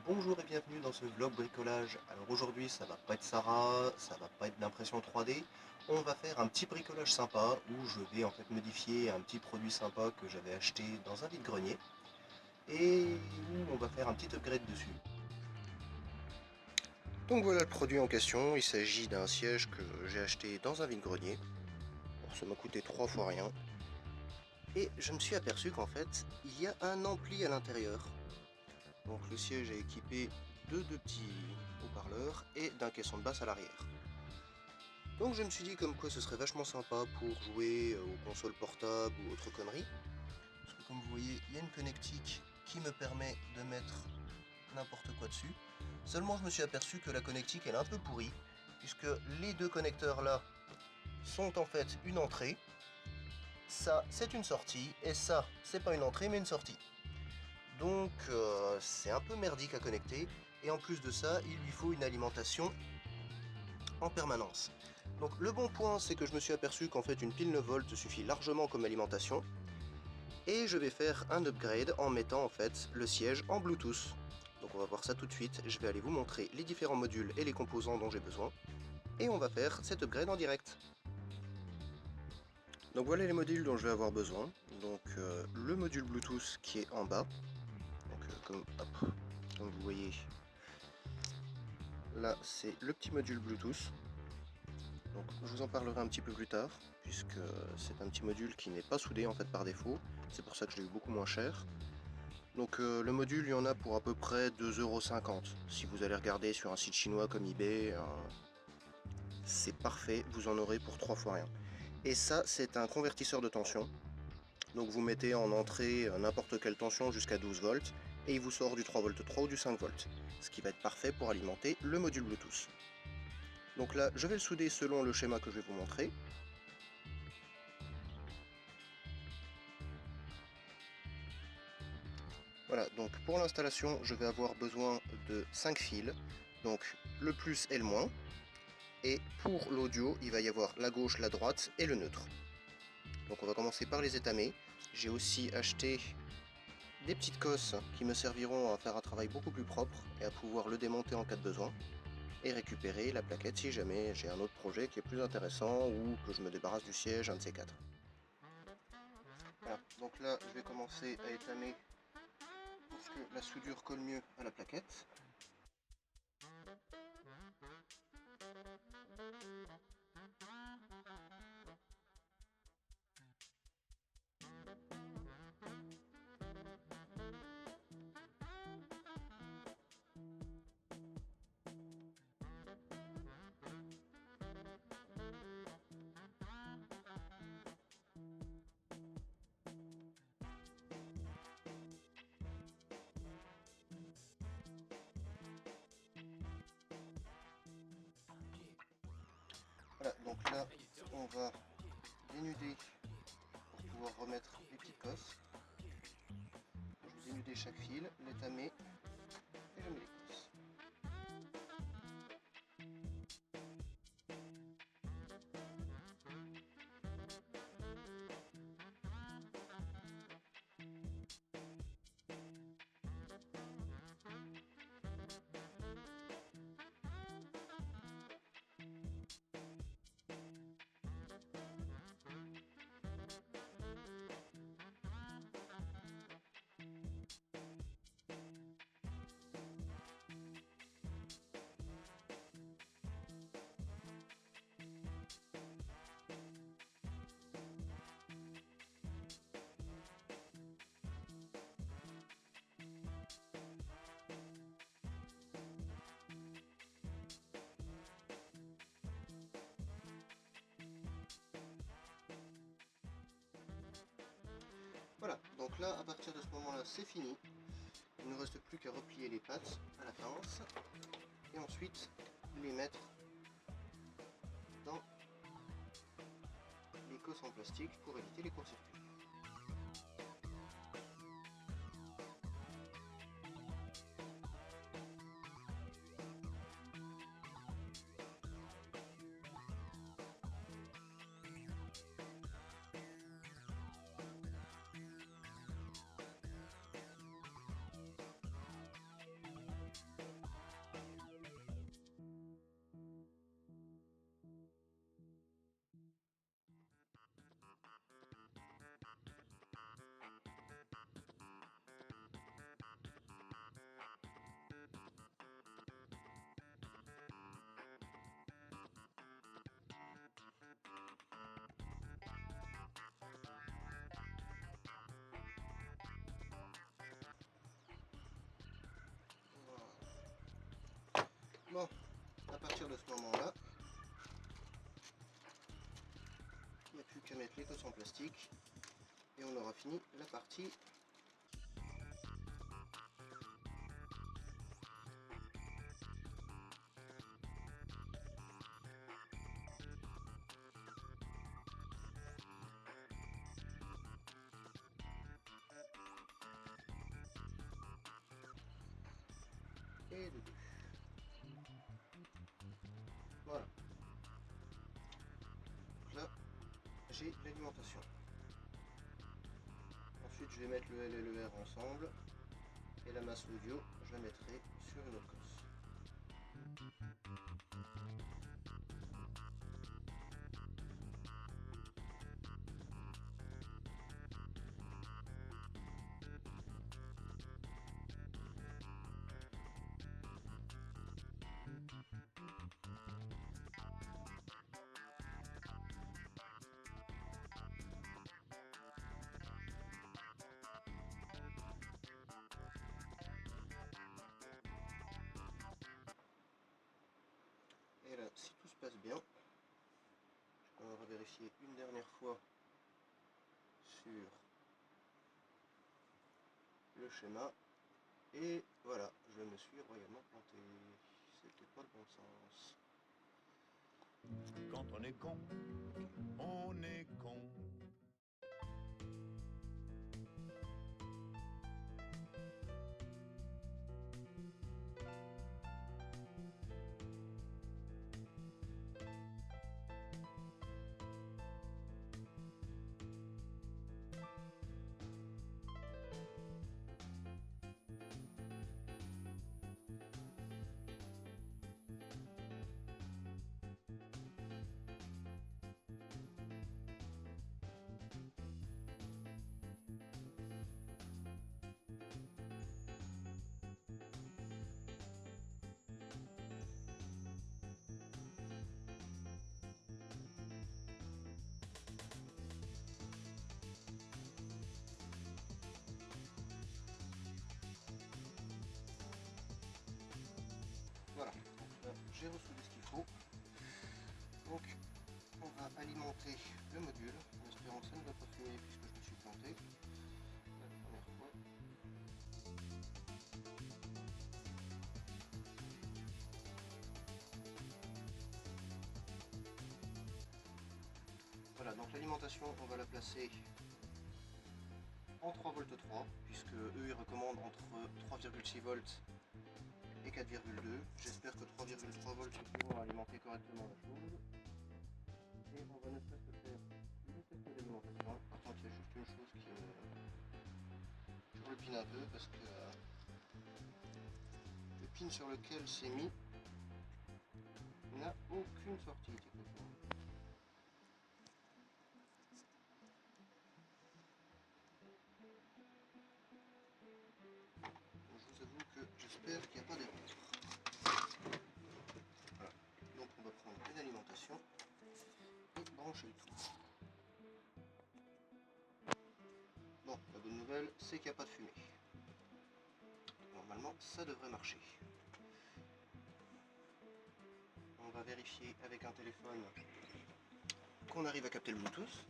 Bonjour et bienvenue dans ce vlog bricolage. Alors aujourd'hui ça va pas être Sarah, ça va pas être d'impression 3D. On va faire un petit bricolage sympa où je vais en fait modifier un petit produit sympa que j'avais acheté dans un vide-grenier et où on va faire un petit upgrade dessus. Donc voilà le produit en question, il s'agit d'un siège que j'ai acheté dans un vide-grenier. Bon, ça m'a coûté 3 fois rien. Et je me suis aperçu qu'en fait il y a un ampli à l'intérieur. Donc le siège est équipé de deux petits haut-parleurs et d'un caisson de basse à l'arrière. Donc je me suis dit comme quoi ce serait vachement sympa pour jouer aux consoles portables ou autres conneries. Parce que comme vous voyez, il y a une connectique qui me permet de mettre n'importe quoi dessus. Seulement je me suis aperçu que la connectique elle est un peu pourrie, puisque les deux connecteurs là sont en fait une entrée. Ça c'est une sortie, et ça c'est pas une entrée mais une sortie. Donc c'est un peu merdique à connecter, et en plus de ça, il lui faut une alimentation en permanence. Donc le bon point, c'est que je me suis aperçu qu'en fait une pile 9 volts suffit largement comme alimentation, et je vais faire un upgrade en mettant en fait le siège en Bluetooth. Donc on va voir ça tout de suite, je vais aller vous montrer les différents modules et les composants dont j'ai besoin, et on va faire cet upgrade en direct. Donc voilà les modules dont je vais avoir besoin. Donc le module Bluetooth qui est en bas, donc comme vous voyez, là c'est le petit module Bluetooth. Donc je vous en parlerai un petit peu plus tard, puisque c'est un petit module qui n'est pas soudé en fait par défaut, c'est pour ça que je l'ai eu beaucoup moins cher. Donc le module, il y en a pour à peu près 2,50 €. Si vous allez regarder sur un site chinois comme eBay, c'est parfait, vous en aurez pour 3 fois rien. Et ça, c'est un convertisseur de tension. Donc vous mettez en entrée n'importe quelle tension jusqu'à 12 volts, et il vous sort du 3,3 V ou du 5 volts, ce qui va être parfait pour alimenter le module Bluetooth. Donc là, je vais le souder selon le schéma que je vais vous montrer. Voilà, donc pour l'installation, je vais avoir besoin de 5 fils, donc le plus et le moins. Et pour l'audio, il va y avoir la gauche, la droite et le neutre. Donc on va commencer par les étamer. J'ai aussi acheté des petites cosses qui me serviront à faire un travail beaucoup plus propre et à pouvoir le démonter en cas de besoin. Et récupérer la plaquette si jamais j'ai un autre projet qui est plus intéressant ou que je me débarrasse du siège, un de ces quatre. Voilà, donc là je vais commencer à étamer pour que la soudure colle mieux à la plaquette. Voilà, donc là on va dénuder pour pouvoir remettre les petites cosses. Je vais dénuder chaque fil, l'étamer et je mets les cosses. Voilà, donc là à partir de ce moment là c'est fini. Il ne reste plus qu'à replier les pattes à la pince et ensuite les mettre dans les cosses en plastique pour éviter les courts-circuits. Bon, à partir de ce moment-là, il n'y a plus qu'à mettre l'écosse en plastique et on aura fini la partie. Et de deux. Voilà. Donc là, j'ai l'alimentation. Ensuite, je vais mettre le L et le R ensemble. Et la masse audio, je la mettrai sur une autre cosse. Et là, si tout se passe bien, on va vérifier une dernière fois sur le schéma. Et voilà, je me suis royalement planté. C'était pas le bon sens. Quand on est con, on est con. Voilà, donc là j'ai ressoudé ce qu'il faut. Donc on va alimenter le module, en espérant que ça ne va pas fumer puisque je me suis planté. La première fois. Voilà, donc l'alimentation on va la placer en 3,3 V puisque eux ils recommandent entre 3,6 volts et 4,2. J'espère que 3,3 volts pourront alimenter correctement la chose. Et on va ne serait-ce que faire le test d'alimentation. Par contre, il y a juste une chose qui me turlupine un peu parce que le pin sur lequel c'est mis n'a aucune sortie. Je vous avoue que j'espère qu'il n'y a pas d'erreur. Voilà. Donc on va prendre une alimentation et brancher le tout. Bon, la bonne nouvelle, c'est qu'il n'y a pas de fumée. Normalement, ça devrait marcher. On va vérifier avec un téléphone qu'on arrive à capter le Bluetooth.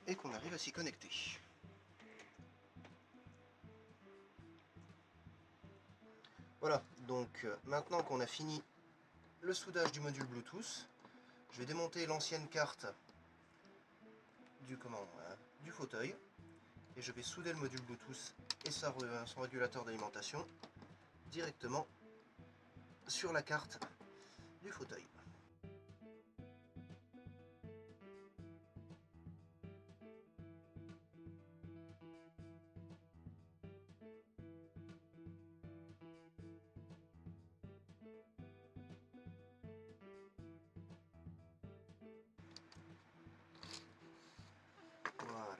Et qu'on arrive à s'y connecter. Voilà, donc maintenant qu'on a fini le soudage du module Bluetooth, je vais démonter l'ancienne carte du fauteuil et je vais souder le module Bluetooth et son régulateur d'alimentation directement sur la carte du fauteuil. Voilà.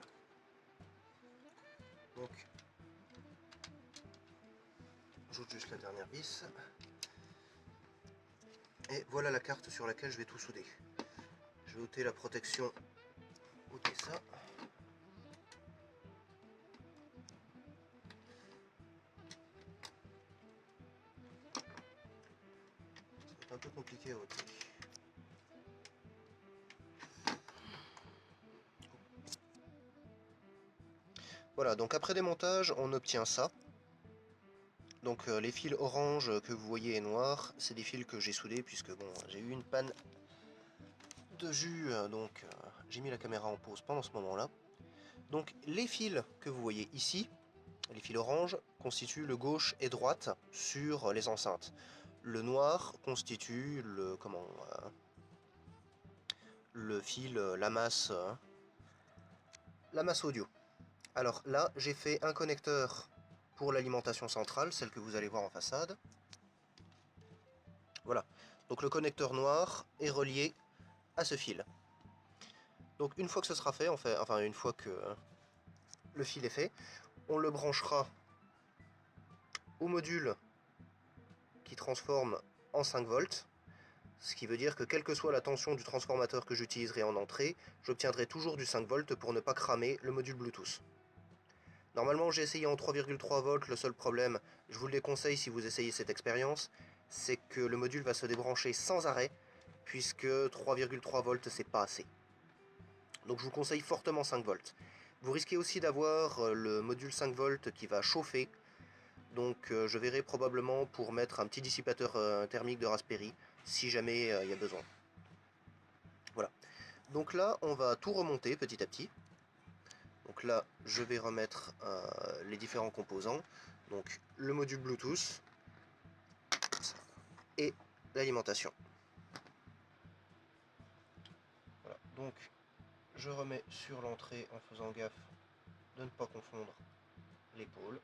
Donc, j'ôte juste la dernière vis. Et voilà la carte sur laquelle je vais tout souder. Je vais ôter la protection, ôter ça. peu compliqué à ôter. Voilà, donc après démontage, on obtient ça. Donc les fils orange que vous voyez et noirs, c'est des fils que j'ai soudés puisque bon, j'ai eu une panne de jus, donc j'ai mis la caméra en pause pendant ce moment-là. Donc les fils que vous voyez ici, les fils orange, constituent le gauche et droite sur les enceintes. Le noir constitue le fil, la masse audio. Alors là, j'ai fait un connecteur pour l'alimentation centrale, celle que vous allez voir en façade. Voilà. Donc le connecteur noir est relié à ce fil. Donc une fois que ce sera fait, une fois que le fil est fait, on le branchera au module qui transforme en 5 volts. Ce qui veut dire que quelle que soit la tension du transformateur que j'utiliserai en entrée, j'obtiendrai toujours du 5 volts pour ne pas cramer le module Bluetooth. Normalement j'ai essayé en 3,3 volts, le seul problème, je vous le déconseille si vous essayez cette expérience, c'est que le module va se débrancher sans arrêt, puisque 3,3 volts c'est pas assez. Donc je vous conseille fortement 5 volts. Vous risquez aussi d'avoir le module 5 volts qui va chauffer, donc je verrai probablement pour mettre un petit dissipateur thermique de Raspberry, si jamais il y a besoin. Voilà. Donc là, on va tout remonter petit à petit. Donc là, je vais remettre les différents composants. Donc le module Bluetooth et l'alimentation. Voilà. Donc je remets sur l'entrée en faisant gaffe de ne pas confondre les pôles.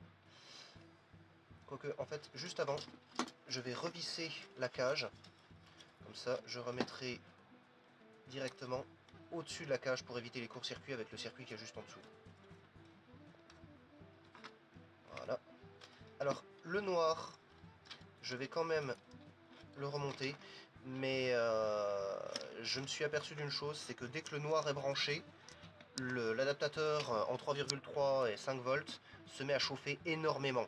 Quoique, en fait, juste avant, je vais revisser la cage. Comme ça, je remettrai directement au-dessus de la cage pour éviter les courts-circuits avec le circuit qui est juste en dessous. Voilà. Alors, le noir, je vais quand même le remonter, mais je me suis aperçu d'une chose, c'est que dès que le noir est branché, l'adaptateur en 3,3 et 5 volts se met à chauffer énormément.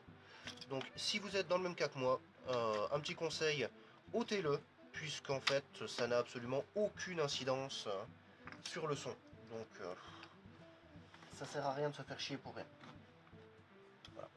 Donc si vous êtes dans le même cas que moi, un petit conseil, ôtez-le, puisqu'en fait ça n'a absolument aucune incidence sur le son. Donc ça sert à rien de se faire chier pour rien. Voilà.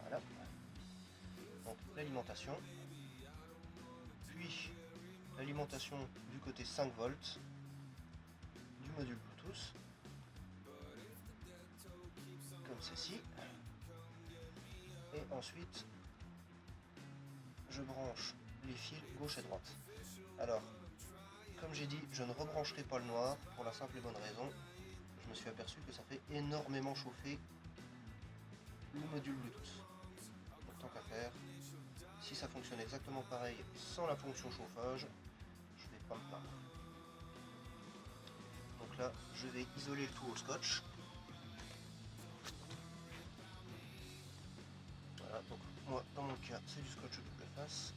Voilà. Donc l'alimentation, puis l'alimentation du côté 5 volts du module Bluetooth, comme ceci. Et ensuite, je branche les fils gauche et droite. Alors, comme j'ai dit, je ne rebrancherai pas le noir pour la simple et bonne raison. Je me suis aperçu que ça fait énormément chauffer le module Bluetooth. Donc tant qu'à faire, si ça fonctionne exactement pareil sans la fonction chauffage, je vais pas me plaindre. Donc là, je vais isoler le tout au scotch. Voilà, donc moi dans mon cas c'est du scotch double face.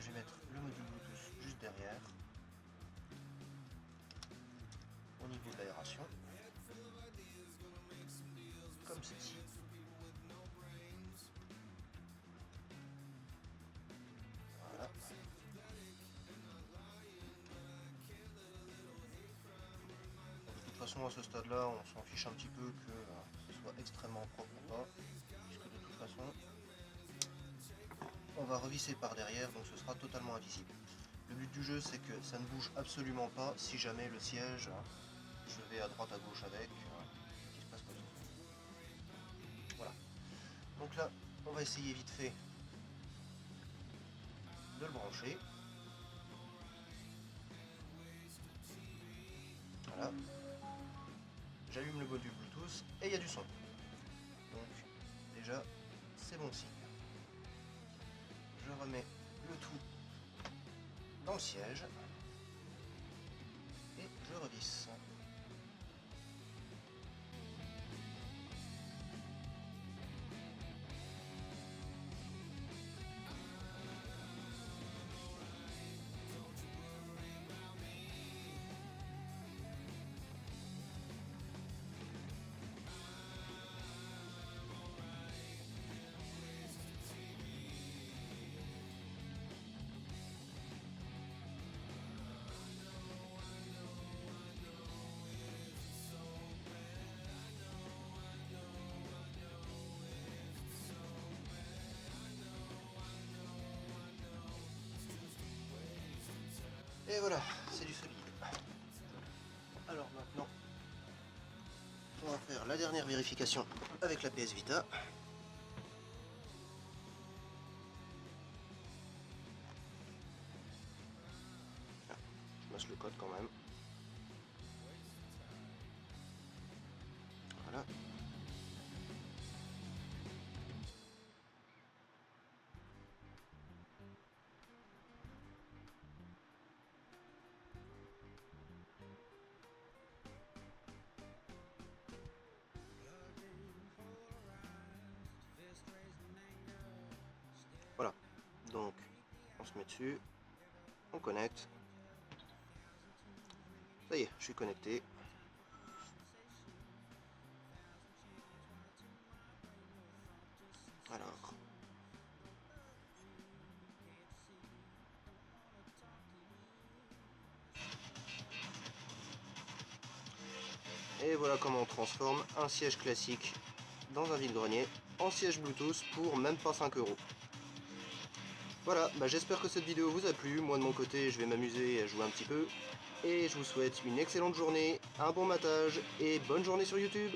Je vais mettre le module Bluetooth juste derrière, au niveau de l'aération, comme ceci. Voilà. De toute façon, à ce stade-là, on s'en fiche un petit peu que ce soit extrêmement propre ou pas, puisque de toute façon, on va revisser par derrière, donc ce sera totalement invisible. Le but du jeu, c'est que ça ne bouge absolument pas si jamais le siège, je vais à droite à gauche avec, qu'il se passe quoi que ce soit. Voilà. Donc là, on va essayer vite fait de le brancher. Voilà. J'allume le module Bluetooth et il y a du son. Donc déjà, c'est bon signe. Je remets le tout dans le siège et je revisse. Et voilà, c'est du solide. Alors maintenant, on va faire la dernière vérification avec la PS Vita. Je masse le code quand même. Voilà. Voilà, donc on se met dessus, on connecte. Ça y est, je suis connecté. Alors. Et voilà comment on transforme un siège classique dans un vide-grenier en siège Bluetooth pour même pas 5 €. Voilà, j'espère que cette vidéo vous a plu. Moi de mon côté, je vais m'amuser à jouer un petit peu. Et je vous souhaite une excellente journée, un bon matage et bonne journée sur YouTube.